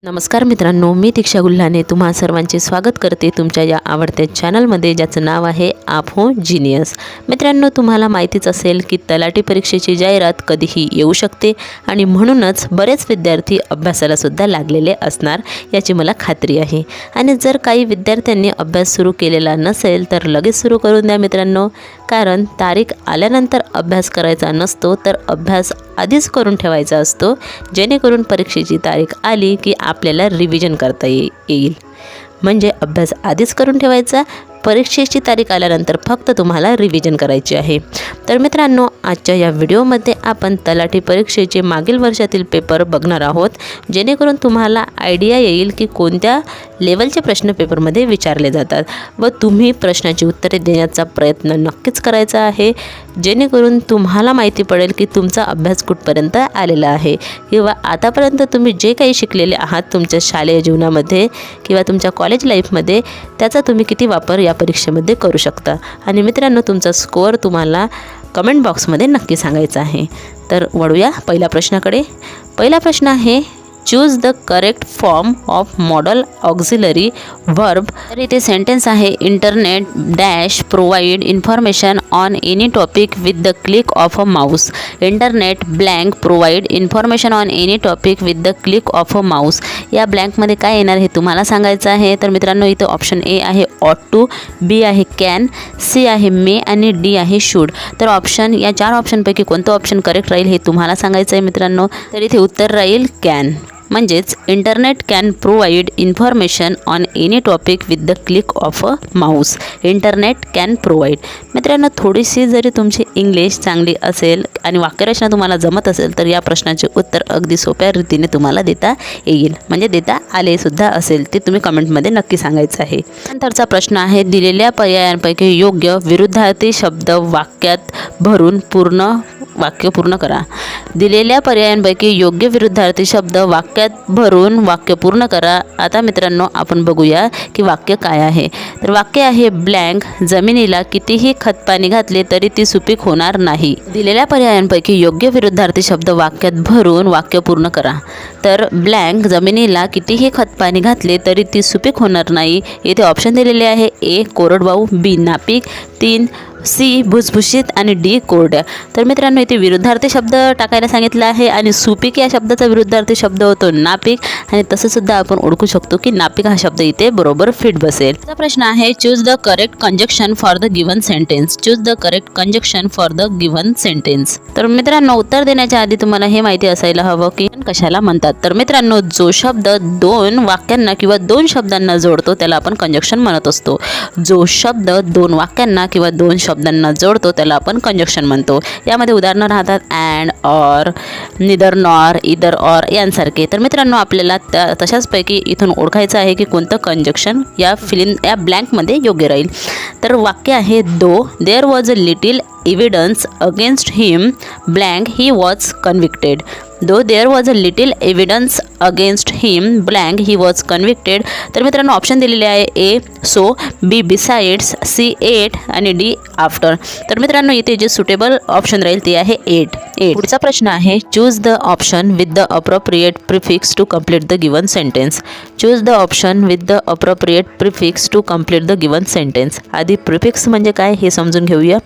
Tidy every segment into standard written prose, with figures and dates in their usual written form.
नमस्कार मित्रांनो, मी दीक्षा गुल्हाने तुम्हा सर्वांचे स्वागत करते तुमच्या या आवडत्या चॅनलमध्ये, ज्याचं नाव आहे आप हो जीनियस। मित्रांनो, तुम्हाला माहितीच असेल की तलाठी परीक्षेची जाहिरात कधीही येऊ शकते आणि म्हणूनच बरेच विद्यार्थी अभ्यासाला सुद्धा लागलेले असणार याची मला खात्री आहे। आणि जर काही विद्यार्थ्यांनी अभ्यास सुरू केलेला नसेल तर लगेच सुरू करून द्या मित्रांनो, कारण तारीख आल्यानंतर अभ्यास करायचा नसतो, तर अभ्यास आधीच करून ठेवायचा असतो, जेणेकरून परीक्षेची तारीख आली की आपल्याला रिव्हिजन करता येईल। म्हणजे अभ्यास आधीच करून ठेवायचा, परीक्षेची तारीख आल्यानंतर फक्त तुम्हाला रिव्हिजन करायची आहे। तर मित्रांनो, आजच्या या व्हिडिओमध्ये आपण तलाठी परीक्षेचे मागील वर्षातील पेपर बघणार आहोत, जेणेकरून तुम्हाला आयडिया येईल की कोणत्या लेवलचे प्रश्न पेपरमध्ये विचारले जातात व तुम्ही प्रश्नाची उत्तरे देण्याचा प्रयत्न नक्कीच करायचा आहे, जेणेकरून तुम्हाला माहिती पडेल की तुमचा अभ्यास कुठपर्यंत आलेला आहे किंवा आतापर्यंत तुम्ही जे काही शिकलेले आहात तुमच्या शालेय जीवनामध्ये किंवा तुमच्या कॉलेज लाईफमध्ये, त्याचा तुम्ही किती वापर या परीक्षेमध्ये करू शकता। आणि मित्रांनो, तुमचा स्कोअर तुम्हाला कमेंट बॉक्समध्ये नक्की सांगायचा आहे। तर वळूया पहिल्या प्रश्नाकडे। पहिला प्रश्न आहे, choose the correct form of modal auxiliary verb. तर इथे सेंटेन्स आहे, internet dash provide information on any topic with the click of a mouse. Internet blank provide information on any topic with the click of a mouse. या ब्लँकमध्ये काय येणार हे तुम्हाला सांगायचं आहे। तर मित्रांनो, इथं ऑप्शन ए आहे ऑट टू, बी आहे कॅन, सी आहे मे आणि डी आहे शूड। तर या 4 ऑप्शनपैकी कोणतं ऑप्शन करेक्ट राहील हे तुम्हाला सांगायचं आहे मित्रांनो। तर इथे उत्तर राहील कॅन, म्हणजेच internet can provide information on any topic with the click of a mouse. Internet can provide. मित्रांनो, थोडीशी जरी तुमची इंग्लिश चांगली असेल आणि वाक्यरचना तुम्हाला जमत असेल तर या प्रश्नाचे उत्तर अगदी सोप्या रीतीने तुम्हाला देता येईल, म्हणजे देता आले सुद्धा असेल ते तुम्ही कमेंटमध्ये नक्की सांगायचं आहे। नंतरचा प्रश्न आहे, दिलेल्या पर्यायांपैकी योग्य विरुद्धार्थी शब्द वाक्यात भरून वाक्य पूर्ण करा। दिलेल्या पर्यायांपैकी योग्य विरुद्धार्थी शब्द वाक्यात भरून वाक्य पूर्ण करा। आता मित्रांनो, आपण बघूया की वाक्य काय आहे। तर वाक्य आहे, ब्लँक जमिनीला कितीही खतपाणी घातले तरी ती सुपीक होणार नाही। दिलेल्या पर्यायांपैकी योग्य विरुद्धार्थी शब्द वाक्यात भरून वाक्य पूर्ण करा। तर ब्लँक जमिनीला कितीही खतपाणी घातले तरी ती सुपीक होणार नाही। येथे ऑप्शन दिलेले आहे, ए कोरडवाहू, बी नापीक, 3 सी भुसभुशीत आणि डी कोरड्या। तर मित्रांनो, इथे विरुद्धार्थी शब्द टाकायला सांगितलं आहे आणि सुपीक या शब्दाचा विरुद्धार्थी शब्द होतो नापीक, आणि तसं सुद्धा आपण ओळखू शकतो की नापीक हा शब्द इथे बरोबर फिट बसेल। हा प्रश्न आहे, choose the correct conjunction for the given sentence. Choose the correct conjunction for the given sentence. तर मित्रांनो, उत्तर देण्याच्या आधी तुम्हाला हे माहिती असायला हवं की कशाला म्हणतात। तर मित्रांनो, जो शब्द 2 वाक्यांना किंवा 2 शब्दांना जोडतो त्याला आपण कंजक्शन म्हणत असतो। जो शब्द 2 वाक्यांना किंवा 2 शब्दांना जोडतो त्याला आपण कंजक्शन म्हणतो। यामध्ये उदाहरणं राहतात and, or, neither, nor, either, or यांसारखे। तर मित्रांनो, आपल्याला तशाच पैकी इथून ओळखायचं आहे की कोणतं कंजक्शन या ब्लँकमध्ये योग्य राहील। तर वाक्य आहे, though there was a little evidence against him blank he was convicted. Though there was a little evidence against him blank he was convicted. तर मित्रांनो, ऑप्शन दिलेले आहे, A so, B besides, C 8 आणि डी आफ्टर। तर मित्रांनो, इथे जे suitable option राहील ते आहे 8। पुढचा प्रश्न आहे, choose the option with the appropriate prefix to complete the given sentence. Choose the option with the appropriate prefix to complete the given sentence. आधी प्रिफिक्स म्हणजे काय हे समजून घेऊया।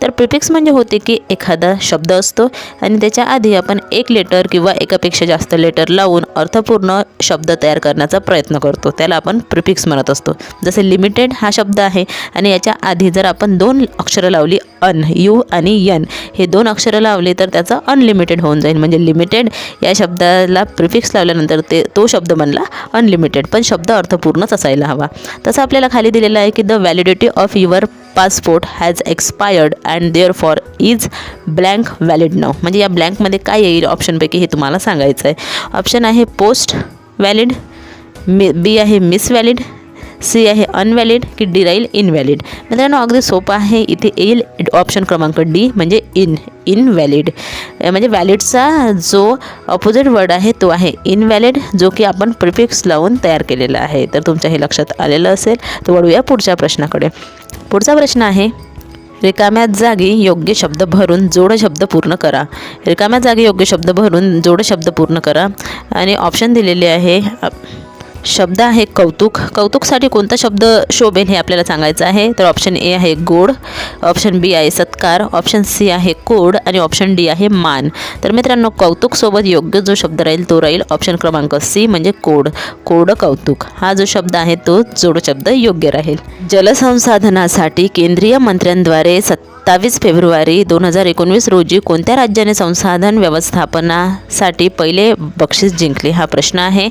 तर प्रिफिक्स म्हणजे होते की एखादा शब्द असतो आणि त्याच्या आधी आपण एक लेटर किंवा एकापेक्षा जास्त लेटर लावून अर्थपूर्ण शब्द तयार करण्याचा प्रयत्न करतो, त्याला आपण प्रिफिक्स म्हणत असतो। जसे लिमिटेड हा शब्द आहे आणि याच्या आधी जर आपण 2 अक्षरं लावली, अन, यू आणि यन, हे 2 अक्षरं लावली तर त्याचा अनलिमिटेड होऊन जाईल। म्हणजे लिमिटेड या शब्दाला प्रिफिक्स लावल्यानंतर तो शब्द बनला अनलिमिटेड, पण शब्द अर्थपूर्णच असायला हवा। तसं आपल्याला खाली दिलेलं आहे की the validity of your passport has expired and therefore is blank valid नाव। म्हणजे या ब्लँकमध्ये काय येईल ऑप्शनपैकी हे तुम्हाला सांगायचं आहे। ऑप्शन आहे पोस्ट व्हॅलिड, बी आहे मिस व्हॅलिड, सी आहे अनव्हॅलिड की डी राहील इनव्हॅलिड। मित्रांनो, अगदी सोपं आहे, इथे येईल ऑप्शन क्रमांक डी म्हणजे इनव्हॅलिड। म्हणजे व्हॅलिडचा जो ऑपोजिट वर्ड आहे तो आहे इनव्हॅलिड, जो की आपण प्रिफिक्स लावून तयार केलेला आहे। तर तुमच्या हे लक्षात आलेलं असेल। तर वळूया पुढच्या प्रश्नाकडे। पुढचा प्रश्न आहे, रिकाम्या जागी योग्य शब्द भरून जोड शब्द पूर्ण करा. रिकाम्या जागी योग्य शब्द भरून जोड शब्द पूर्ण करा. आणि ऑप्शन दिलेले आहे. शब्द आहे कौतुक. कौतुकसाठी कोणता शब्द शोभेल हे आपल्याला सांगायचं आहे. तर ऑप्शन ए आहे गोड, ऑप्शन बी आहे सत्कार, ऑप्शन सी आहे कोड आणि ऑप्शन डी आहे मान. तर मित्रांनो, कौतुकसोबत योग्य जो शब्द राहील तो राहील ऑप्शन क्रमांक सी म्हणजे कोड. कोड कौतुक हा जो शब्द आहे तो जोड शब्द योग्य राहील. जलसंसाधनासाठी केंद्रीय मंत्र्यांद्वारे 27 फेब्रुवारी 2019 रोजी कोणत्या राज्याने संसाधन व्यवस्थापनासाठी पहिले बक्षीस जिंकले हा प्रश्न आहे.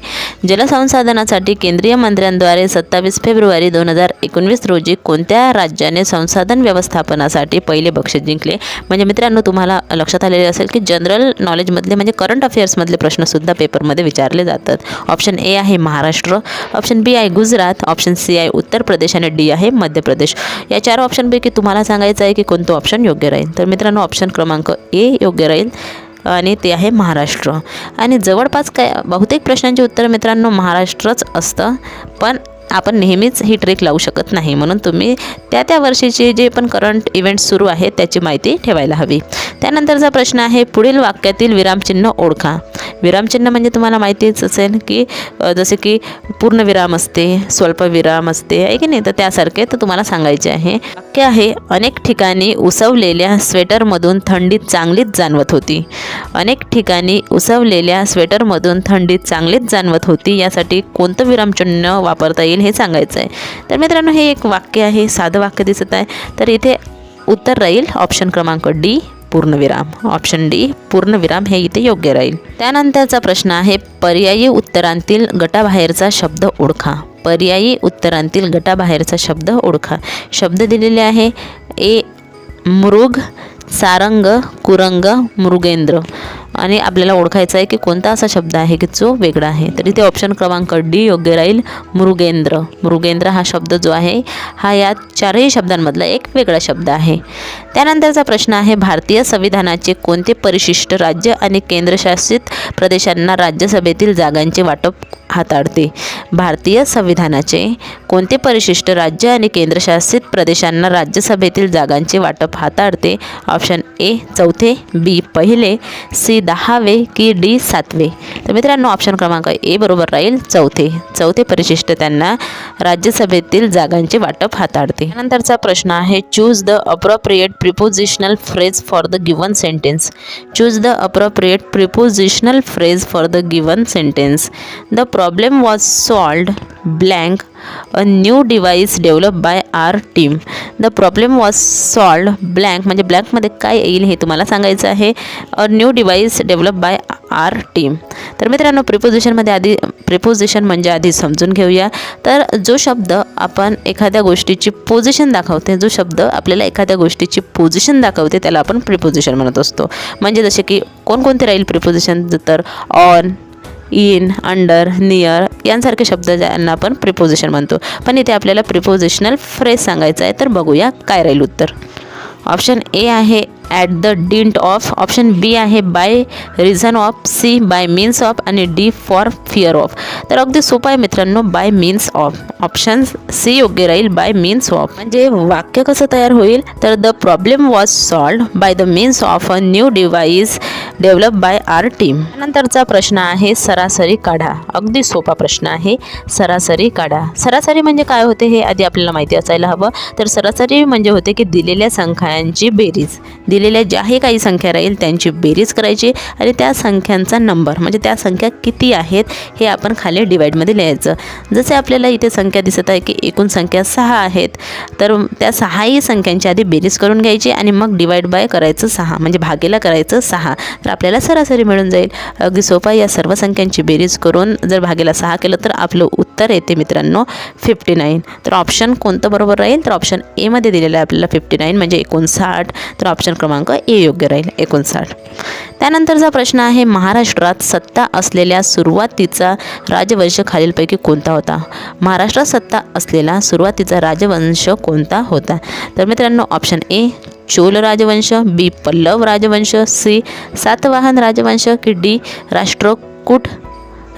जलसंसाधनासाठी केंद्रीय मंत्र्यांद्वारे 27 फेब्रुवारी 2019 रोजी कोणत्या राज्याने संसाधन व्यवस्थापनासाठी पहिले बक्षीस जिंकले. म्हणजे मित्रांनो, तुम्हाला लक्षात आलेले असेल की जनरल नॉलेजमधले म्हणजे करंट अफेअर्समधले प्रश्नसुद्धा पेपरमध्ये विचारले जातात. ऑप्शन ए आहे महाराष्ट्र, ऑप्शन बी आहे गुजरात, ऑप्शन सी आहे उत्तर प्रदेश आणि डी आहे मध्य प्रदेश. या 4 ऑप्शनपैकी तुम्हाला सांगायचं आहे की कोणतं ऑप्शन योग्य राहील. तर मित्रांनो, ऑप्शन क्रमांक ए योग्य राहील आणि ते आहे महाराष्ट्र. आणि जवळपास काय बहुतेक प्रश्नांची उत्तर मित्रांनो महाराष्ट्रच असतं, पण आपण नेहमीच ही ट्रिक लावू शकत नाही. म्हणून तुम्ही त्या वर्षीचे जे पण करंट इव्हेंट्स सुरू आहेत त्याची माहिती ठेवायला हवी. त्यानंतरचा प्रश्न आहे पुढील वाक्यातील विरामचिन्ह ओळखा. विरामचिन्ह म्हणजे तुम्हाला माहितीच असेल की जसे की पूर्णविराम असते, स्वल्पविराम असते आहे की नाही, तर त्यासारखे तर तुम्हाला सांगायचे आहे. वाक्य आहे अनेक ठिकाणी उसवलेल्या स्वेटरमधून थंडी चांगलीच जाणवत होती. अनेक ठिकाणी उसवलेल्या स्वेटरमधून थंडी चांगलीच जाणवत होती. यासाठी कोणतं विरामचिन्ह वापरता येईल हे सांगायचं आहे. तर मित्रांनो, हे एक वाक्य आहे, साधं वाक्य दिसत आहे. तर इथे उत्तर राहील ऑप्शन क्रमांक डी पूर्णविराम. ऑप्शन डी पूर्णविराम हे इथे योग्य राहील. त्यानंतरचा प्रश्न आहे पर्यायी उत्तरांतील गटाबाहेरचा शब्द ओळखा. पर्यायी उत्तरांतील गटाबाहेरचा शब्द ओळखा. शब्द दिलेले आहे ए मृग, सारंग, कुरंग, मृगेंद्र. आणि आपल्याला ओळखायचं आहे की कोणता असा शब्द आहे की जो वेगळा आहे. तर इथे ऑप्शन क्रमांक डी योग्य राहील मृगेंद्र. मृगेंद्र हा शब्द जो आहे हा या 4ही शब्दांमधला एक वेगळा शब्द आहे. त्यानंतरचा प्रश्न आहे भारतीय संविधानाचे कोणते परिशिष्ट राज्य आणि केंद्रशासित प्रदेशांना राज्यसभेतील जागांचे वाटप हाताळते. भारतीय संविधानाचे कोणते परिशिष्ट राज्य आणि केंद्रशासित प्रदेशांना राज्यसभेतील जागांचे वाटप हाताळते. ऑप्शन ए 4, बी 1, सी 10 की डी 7. तर मित्रांनो, ऑप्शन क्रमांक ए बरोबर राहील 4 परिशिष्ट त्यांना राज्यसभेतील जागांचे वाटप हाताळते. त्यानंतरचा प्रश्न आहे choose the appropriate prepositional phrase for the given sentence. Choose the appropriate prepositional phrase for the given sentence. The problem was solved blank a new device develop by our team. The problem was solved blank म्हणजे ब्लँकमध्ये काय येईल हे तुम्हाला सांगायचं आहे. A new device develop by our team. तर मित्रांनो, प्रिपोजिशन म्हणजे आधी समजून घेऊया. तर जो शब्द आपण एखाद्या गोष्टीची पोझिशन दाखवते, जो शब्द आपल्याला एखाद्या गोष्टीची पोझिशन दाखवते त्याला आपण प्रिपोजिशन म्हणत असतो. म्हणजे जसे की कोणकोणते राहील प्रिपोजिशन, तर ऑन, इन, अंडर, नियर यांसारखे शब्द ज्यांना आपण प्रिपोजिशन म्हणतो. पण इथे आपल्याला प्रिपोजिशनल फ्रेज सांगायचं आहे. तर बघूया काय राहील उत्तर. ऑप्शन ए आहे at the dint of, option B आहे by reason of, C by means of आणि डी फॉर फिअर ऑफ. तर अगदी सोपं आहे मित्रांनो, by means of. Option C योग्य राहील बाय मीन्स ऑफ. म्हणजे वाक्य कसं तयार होईल, तर the problem was solved by the means of a new device develop by our team. नंतरचा प्रश्न आहे सरासरी काढा. अगदी सोपा प्रश्न आहे, सरासरी काढा. सरासरी म्हणजे काय होते हे आधी आपल्याला माहिती असायला हवं. तर सरासरी म्हणजे होते की दिलेल्या संख्यांची बेरीज. दिलेल्या ज्याही काही संख्या राहील त्यांची बेरीज करायची आणि त्या संख्यांचा नंबर म्हणजे त्या संख्या किती आहेत हे आपण खाली डिवाईडमध्ये लिहायचं. जसे आपल्याला इथे संख्या दिसत आहे की एकूण संख्या 6 आहेत, तर त्या 6ही संख्यांची आधी बेरीज करून घ्यायची आणि मग डिवाईड बाय करायचं 6 म्हणजे भागेला करायचं 6. तर आपल्याला सरासरी मिळून जाईल. अगदी सोपा. या सर्व संख्यांची बेरीज करून जर भागेला 6 केलं तर आपलं उत्तर येते मित्रांनो 59. तर ऑप्शन कोणतं बरोबर राहील, तर ऑप्शन ए मध्ये दिलेलं आहे आपल्याला 59 म्हणजे 59. तर ऑप्शन क्रमांक ए योग्य राहील 59. त्यानंतरचा प्रश्न आहे महाराष्ट्रात सत्ता असलेल्या सुरुवातीचा राजवंश खालीलपैकी कोणता होता. महाराष्ट्रात सत्ता असलेला सुरुवातीचा राजवंश कोणता होता. तर मित्रांनो, ऑप्शन ए चोल राजवंश, बी पल्लव राजवंश, सी सातवाहन राजवंश की डी राष्ट्रकूट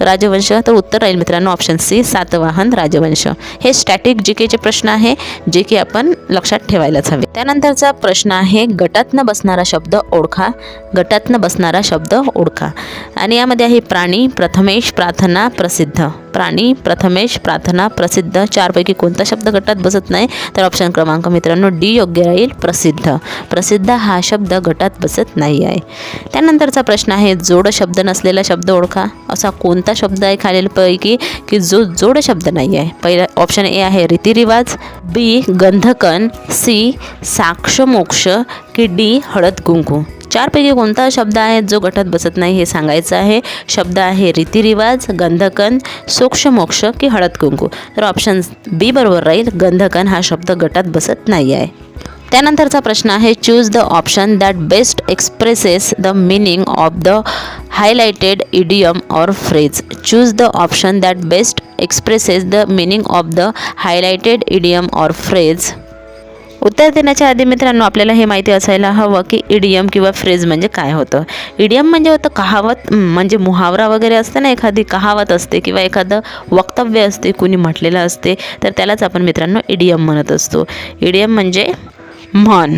राजवंश, तर उत्तर राहील मित्रांनो ऑप्शन सी सातवाहन राजवंश. हे स्टॅटिक जीकेचे प्रश्न आहे जे की आपण लक्षात ठेवायलाच हवे. त्यानंतरचा प्रश्न आहे गटातनं बसणारा शब्द ओळखा. गटातनं बसणारा शब्द ओळखा आणि यामध्ये आहे प्राणी, प्रथमेश, प्रार्थना, प्रसिद्ध. प्राणी, प्रथमेश, प्रार्थना, प्रसिद्ध. चारपैकी कोणता शब्द गटात बसत नाही, तर ऑप्शन क्रमांक मित्रांनो डी योग्य राहील प्रसिद्ध. प्रसिद्ध हा शब्द गटात बसत नाही आहे. त्यानंतरचा प्रश्न आहे जोड शब्द नसलेला शब्द ओळखा. असा कोणता शब्द आहे खालीलपैकी की जो जोड शब्द नाही आहे. पहिला ऑप्शन ए आहे रीतिरिवाज, बी गंधकन, सी साक्षमोक्ष की डी हळद कुंकू. चारपैकी कोणता शब्द आहे जो गटात बसत नाही हे सांगायचं आहे. शब्द आहे रीतिरिवाज, गंधकन, सोक्षमोक्ष की हळद कुंकू. तर ऑप्शन बी बरोबर राहील. गंधकन हा शब्द गटात बसत नाही आहे. त्यानंतरचा प्रश्न आहे choose the option that best expresses the meaning of the highlighted idiom or phrase. Choose the option that best expresses the meaning of the highlighted idiom or phrase. उत्तर देण्याच्या आधी मित्रांनो आपल्याला हे माहिती असायला हवं की इडियम किंवा फ्रेज म्हणजे काय होतं. इडियम म्हणजे होतं कहावत, म्हणजे मुहावरा वगैरे असते ना, एखादी कहावत असते किंवा एखादं वक्तव्य असते कुणी म्हटलेलं असते, तर त्यालाच आपण मित्रांनो इडियम म्हणत असतो. इडियम म्हणजे म्हण.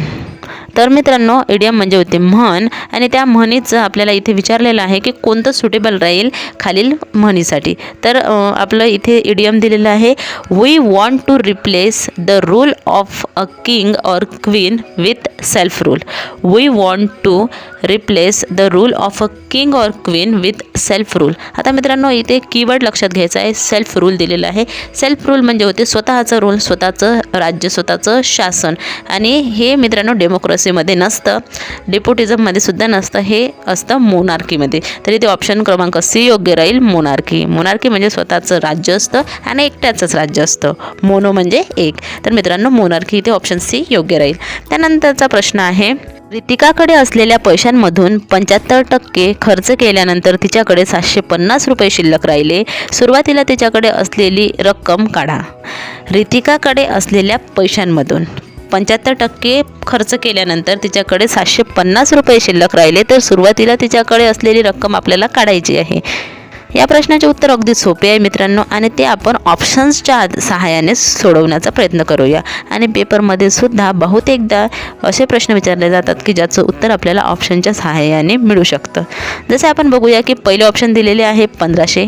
तर मित्रांनो इडियम म्हणजे होते म्हण आणि त्या म्हणीचं आपल्याला इथे विचारलेलं आहे की कोणतं सुटेबल राहील खालील म्हणीसाठी. तर आपलं इथे इडियम दिलेलं आहे we want to replace the rule of a king or queen with self rule. We want to replace the rule of a king or queen with self rule. आता मित्रांनो इथे कीवर्ड लक्षात घ्यायचा आहे. सेल्फ रूल दिलेला आहे. Self rule म्हणजे होते स्वतःचं रूल, स्वतःचं राज्य, स्वतःचं शासन. आणि हे मित्रांनो डेमोक्रेसीमध्ये नसतं, डेपोटिझममध्ये सुद्धा नसतं, हे असतं मोनार्कीमध्ये. तरी ते ऑप्शन क्रमांक सी योग्य राहील. मोनार्की. मोनार्की म्हणजे स्वतःचं राज्य असतं आणि एकट्याचंच राज्य असतं. मोनो म्हणजे एक. तर मित्रांनो मोनार्की इथे ऑप्शन सी योग्य राहील. त्यानंतरचा प्रश्न आहे रितिकाकडे असलेल्या पैशांमधून 75% खर्च केल्यानंतर तिच्याकडे 750 रुपये शिल्लक राहिले. सुरुवातीला तिच्याकडे असलेली रक्कम काढा. रितिकाकडे असलेल्या पैशांमधून 75% खर्च केल्यानंतर तिच्याकडे 750 रुपये शिल्लक राहिले, तर सुरुवातीला तिच्याकडे असलेली रक्कम आपल्याला काढायची आहे. या प्रश्नाचे उत्तर अगदी सोपे आहे मित्रांनो आणि ते आपण ऑप्शन्सच्या सहाय्याने सोडवण्याचा प्रयत्न करूया. आणि पेपरमध्ये सुद्धा बहुतेकदा असे प्रश्न विचारले जातात की ज्याचं उत्तर आपल्याला ऑप्शनच्या सहाय्याने मिळू शकतं. जसे आपण बघूया की पहिले ऑप्शन दिलेले आहे 1500.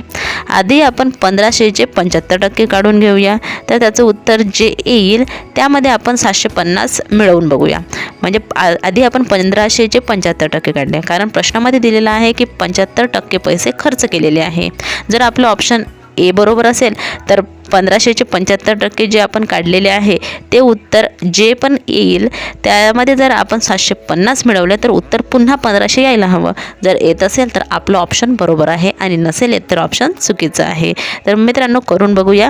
आधी आपण 1500चे 75% काढून घेऊया, तर त्याचं उत्तर जे येईल त्यामध्ये आपण 750 मिळवून बघूया. म्हणजे आधी आपण 1500चे 75% काढले, कारण प्रश्नामध्ये दिलेला आहे की 75% पैसे खर्च केलेले आहे. जर आपलं ऑप्शन ए बरोबर असेल तर 1500चे 75% जे आपण काढलेले आहे ते उत्तर जे पण येईल त्यामध्ये जर आपण 750 मिळवले तर उत्तर पुन्हा 1500 यायला हवं. जर येत असेल तर आपलं ऑप्शन बरोबर आहे आणि नसेल येत तर ऑप्शन चुकीचं आहे. तर मित्रांनो करून बघूया.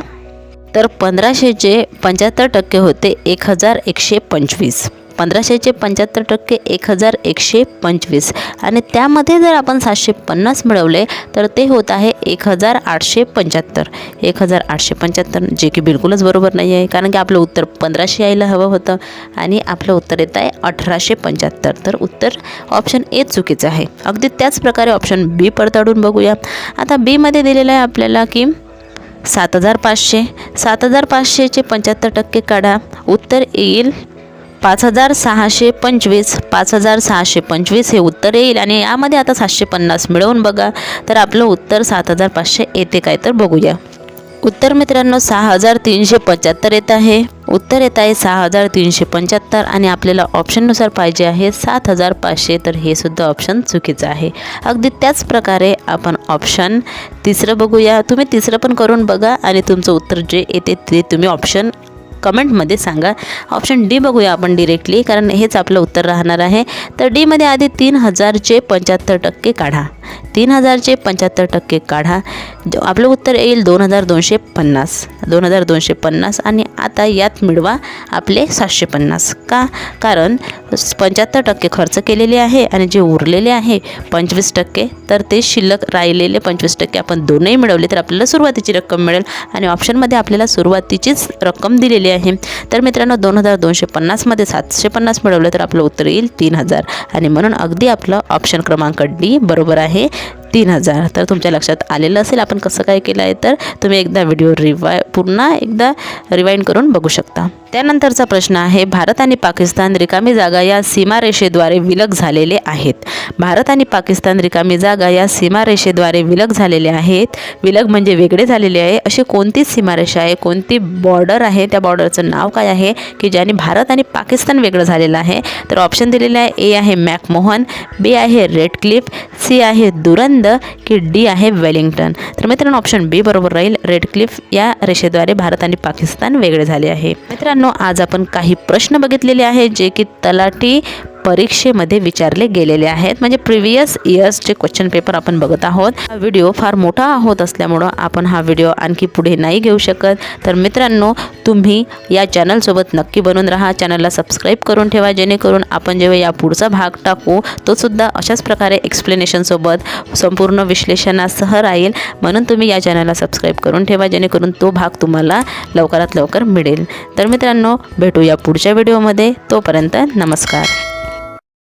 तर 1500चे 75% होते 1125. 1500चे 75% 1125 आणि त्यामध्ये जर आपण 750 मिळवले तर ते होत आहे 1875. 1875 जे की बिलकुलच बरोबर नाही आहे, कारण की आपलं उत्तर 1500 यायला हवं होतं आणि आपलं उत्तर येत आहे 1875. तर उत्तर ऑप्शन ए चुकीचं आहे. अगदी त्याच प्रकारे ऑप्शन बी पडताळून बघूया. आता बीमध्ये दिलेलं आहे आपल्याला की 7500. 7500चे 75% काढा. उत्तर येईल 5625. 5625 हे उत्तर येईल आणि यामध्ये आता 750 मिळवून बघा, तर आपलं उत्तर 7500 येते काय तर बघूया. उत्तर मित्रांनो 6375 येत आहे. उत्तर येत आहे 6375 आणि आपल्याला ऑप्शननुसार पाहिजे आहे 7500, तर हे सुद्धा ऑप्शन चुकीचं आहे. अगदी त्याच प्रकारे आपण ऑप्शन तिसरं बघूया. तुम्ही तिसरं पण करून बघा आणि तुमचं उत्तर जे येते ते तुम्ही ऑप्शन कमेंटमध्ये सांगा. ऑप्शन डी बघूया आपण डिरेक्टली, कारण हेच आपलं उत्तर राहणार आहे. तर डीमध्ये आधी 3000चे 75% काढा. 3000चे 75% काढा. आपलं उत्तर येईल 2250. 2250 आणि आता यात मिळवा आपले 750. का? कारण 75% खर्च केलेले आहे आणि जे उरलेले आहे 25%, तर ते शिल्लक राहिलेले 25% आपण दोनही मिळवले तर आपल्याला सुरुवातीची रक्कम मिळेल आणि ऑप्शनमध्ये आपल्याला सुरुवातीचीच रक्कम दिलेली आहे. तर मित्रांनो 2250 मध्ये 750 मिळवलं तर आपलं उत्तर येईल 3000 आणि म्हणून अगदी आपलं ऑप्शन क्रमांक डी बरोबर आहे. 3000. तर तुमच्या लक्षात आलेलं असेल आपण कसं काय केलं आहे, तर तुम्ही एकदा व्हिडिओ पुन्हा एकदा रिवाइंड करून बघू शकता. त्यानंतरचा प्रश्न आहे, भारत आणि पाकिस्तान रिकामी जागा या सीमारेषेद्वारे विलग झालेले आहेत. भारत आणि पाकिस्तान रिकामी जागा या सीमारेषेद्वारे विलग झालेले आहेत. विलग म्हणजे वेगळे झालेले आहे. अशी कोणती सीमारेषा आहे, कोणती बॉर्डर आहे, त्या बॉर्डरचं नाव काय आहे की ज्याने भारत आणि पाकिस्तान वेगळं झालेलं आहे? तर ऑप्शन दिलेले आहे, ए आहे मॅकमोहन, बी आहे रेड क्लिफ, सी आहे दुरंद की डी आहे वेलिंग्टन. तर मित्रांनो ऑप्शन बी बरोबर राहील. रेड क्लिफ या रेषेद्वारे भारत आणि पाकिस्तान वेगळे झाले आहे. मित्रांनो आज आपण काही प्रश्न बघितलेले आहेत जे की तलाठी परीक्षेमध्ये विचारले गेलेले आहेत, म्हणजे प्रिव्हियस इयर्सचे क्वेश्चन पेपर आपण बघत आहोत. हा व्हिडिओ फार मोठा होत असल्यामुळं आपण हा व्हिडिओ आणखी पुढे नाही घेऊ शकत. तर मित्रांनो तुम्ही या चॅनलसोबत नक्की बनून राहा, चॅनलला सबस्क्राईब करून ठेवा, जेणेकरून आपण जेव्हा या पुढचा भाग टाकू तो सुद्धा अशाच प्रकारे एक्सप्लेनेशनसोबत संपूर्ण विश्लेषणासह राहील. म्हणून तुम्ही या चॅनलला सबस्क्राईब करून ठेवा, जेणेकरून तो भाग तुम्हाला लवकरात लवकर मिळेल. तर मित्रांनो भेटूया पुढच्या व्हिडिओमध्ये. तोपर्यंत नमस्कार.